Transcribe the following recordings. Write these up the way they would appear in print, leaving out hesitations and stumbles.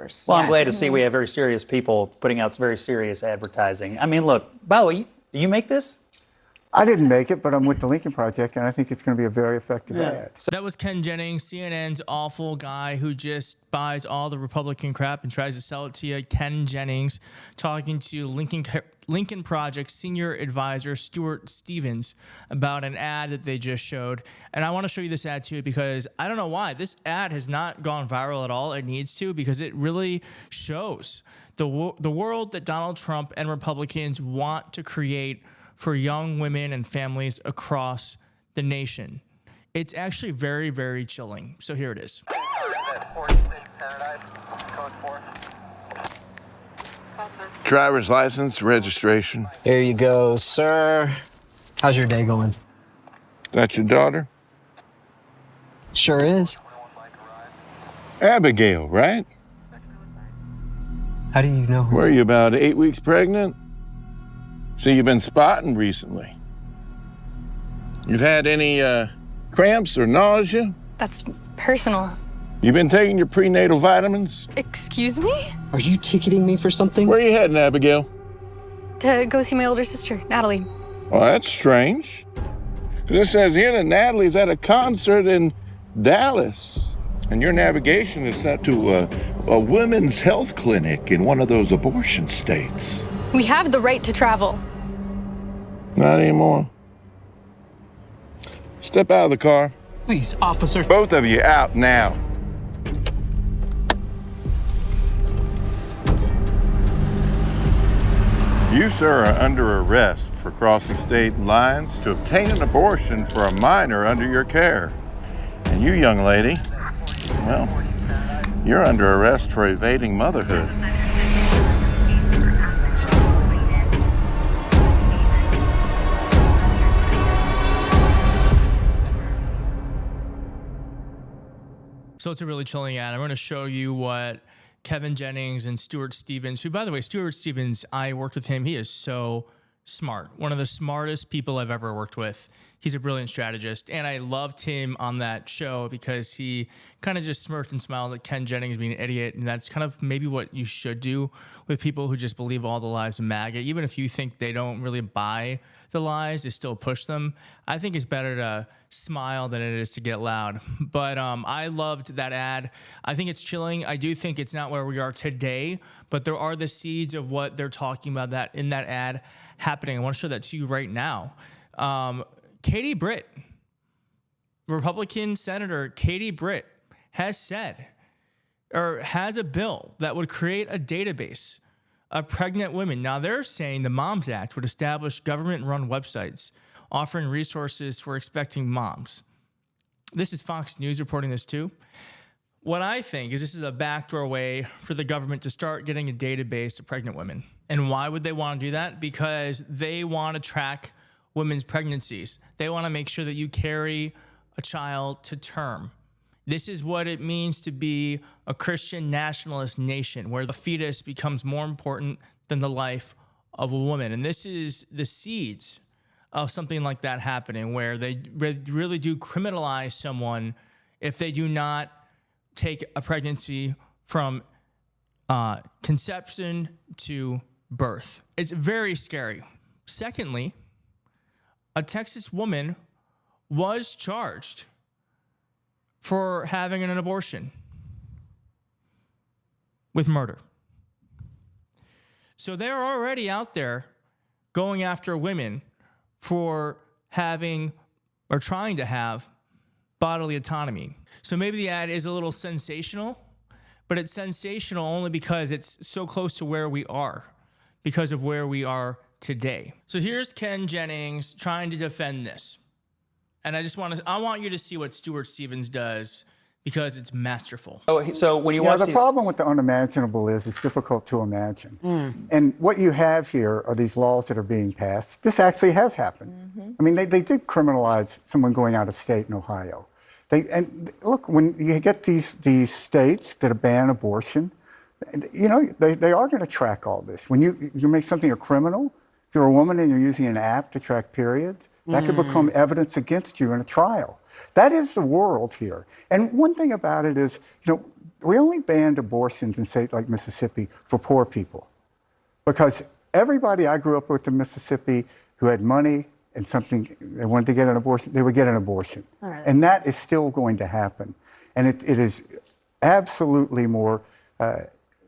course. Well, I'm glad to see we have very serious people putting out very serious advertising. I mean, look, by the way, you make this? I didn't make it, but I'm with the Lincoln Project, and I think it's going to be a very effective ad. So that was Ken Jennings, CNN's awful guy who just buys all the Republican crap and tries to sell it to you. Ken Jennings talking to Lincoln Project senior advisor Stuart Stevens about an ad that they just showed. And I want to show you this ad too, because I don't know why. This ad has not gone viral at all. It needs to, because it really shows the world that Donald Trump and Republicans want to create for young women and families across the nation. It's actually very, very chilling. So here it is. Driver's license, registration. Here you go, sir. How's your day going? That's your daughter? Sure is. Abigail, right? How do you know her? Were you about 8 weeks pregnant? So you've been spotting recently. You've had any cramps or nausea? That's personal. You been taking your prenatal vitamins? Excuse me? Are you ticketing me for something? Where are you heading, Abigail? To go see my older sister, Natalie. Well, that's strange. 'Cause it says here that Natalie's at a concert in Dallas. And your navigation is set to a women's health clinic in one of those abortion states. We have the right to travel. Not anymore. Step out of the car. Please, officer. Both of you out now. You, sir, are under arrest for crossing state lines to obtain an abortion for a minor under your care. And you, young lady, well, you're under arrest for evading motherhood. So it's a really chilling ad. I'm going to show you what Kevin Jennings and Stuart Stevens, who, by the way, Stuart Stevens, I worked with him. He is so smart. One of the smartest people I've ever worked with. He's a brilliant strategist. And I loved him on that show because he kind of just smirked and smiled at Ken Jennings being an idiot. And that's kind of maybe what you should do with people who just believe all the lies of MAGA. Even if you think they don't really buy the lies, they still push them. I think it's better to smile than it is to get loud. But I loved that ad. I think it's chilling. I do think it's not where we are today, but there are the seeds of what they're talking about that in that ad happening. I want to show that to you right now. Katie Britt, Republican Senator Katie Britt, has said, or has a bill that would create a database of pregnant women. Now, they're saying the Moms Act would establish government-run websites offering resources for expecting moms. This is Fox News reporting this too. What I think is this is a backdoor way for the government to start getting a database of pregnant women. And why would they want to do that? Because they want to track women's pregnancies. They want to make sure that you carry a child to term. This is what it means to be a Christian nationalist nation, where the fetus becomes more important than the life of a woman. And this is the seeds of something like that happening, where they really do criminalize someone if they do not take a pregnancy from conception to birth. It's very scary. Secondly, a Texas woman was charged for having an abortion with murder. So they're already out there going after women for having or trying to have bodily autonomy. So maybe the ad is a little sensational, but it's sensational only because it's so close to where we are, because of where we are today. So here's Ken Jennings trying to defend this. And I want you to see what Stuart Stevens does, because it's masterful. So when you watch the problem with the unimaginable is it's difficult to imagine. And what you have here are these laws that are being passed. This actually has happened. I mean, they did criminalize someone going out of state in Ohio. And look, when you get these states that ban abortion, you know, they are going to track all this. When you make something a criminal, If you're a woman and you're using an app to track periods, that could become evidence against you in a trial. That is the world here. And one thing about it is, we only banned abortions in states like Mississippi for poor people. Because everybody I grew up with in Mississippi who had money and something, they wanted to get an abortion, they would get an abortion. Right. And that is still going to happen. And it is absolutely more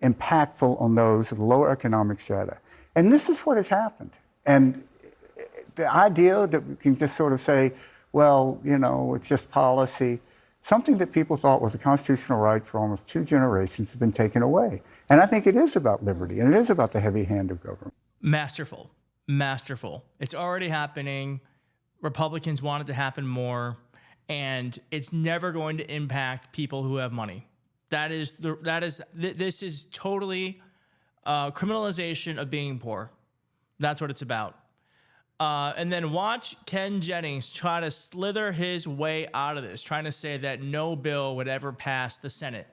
impactful on those with lower economic strata. And this is what has happened. And the idea that we can just sort of say, well, it's just policy, something that people thought was a constitutional right for almost 2 generations has been taken away. And I think it is about liberty, and it is about the heavy hand of government. Masterful. Masterful. It's already happening. Republicans want it to happen more, and it's never going to impact people who have money. This is totally criminalization of being poor. That's what it's about. And then watch Ken Jennings try to slither his way out of this, trying to say that no bill would ever pass the Senate.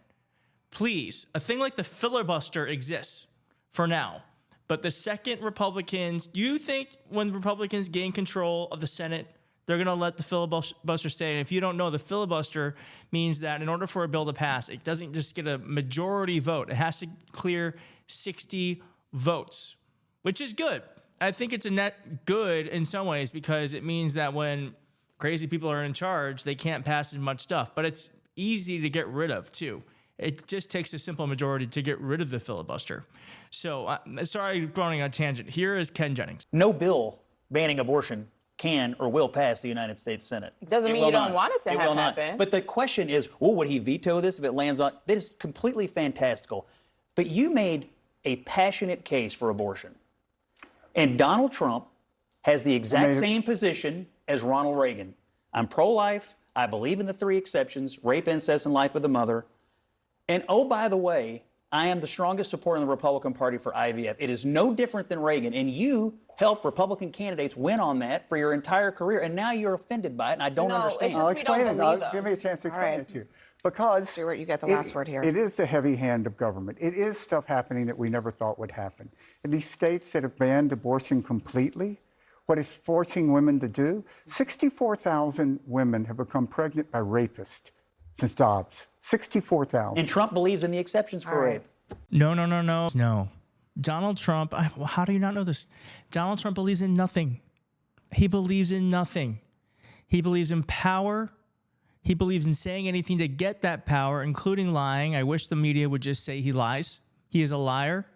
Please, a thing like the filibuster exists for now. But the second Republicans, you think when Republicans gain control of the Senate, they're going to let the filibuster stay? And if you don't know, the filibuster means that in order for a bill to pass, it doesn't just get a majority vote. It has to clear 60 votes, which is good. I think it's a net good in some ways because it means that when crazy people are in charge, they can't pass as much stuff. But it's easy to get rid of, too. It just takes a simple majority to get rid of the filibuster. So, sorry, going on a tangent. Here is Ken Jennings. No bill banning abortion can or will pass the United States Senate. Doesn't mean you don't want it to happen. But the question is, would he veto this if it lands on? That is completely fantastical. But you made a passionate case for abortion. And Donald Trump has the exact same position as Ronald Reagan. I'm pro-life. I believe in the 3 exceptions: rape, incest, and life of the mother. And oh, by the way, I am the strongest supporter in the Republican Party for IVF. It is no different than Reagan. And you helped Republican candidates win on that for your entire career. And now you're offended by it, and I don't understand. I'll explain it. Give me a chance to explain it to you. Because Stuart, you got the last word here. It is the heavy hand of government. It is stuff happening that we never thought would happen. In these states that have banned abortion completely, what it's forcing women to do, 64,000 women have become pregnant by rapists since Dobbs. 64,000. And Trump believes in the exceptions for rape. No. Donald Trump, how do you not know this? Donald Trump believes in nothing. He believes in nothing. He believes in power. He believes in saying anything to get that power, including lying. I wish the media would just say he lies. He is a liar.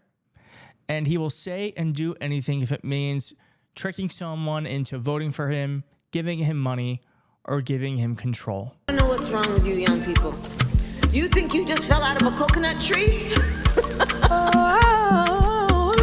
And he will say and do anything if it means tricking someone into voting for him, giving him money, or giving him control. I don't know what's wrong with you young people. You think you just fell out of a coconut tree?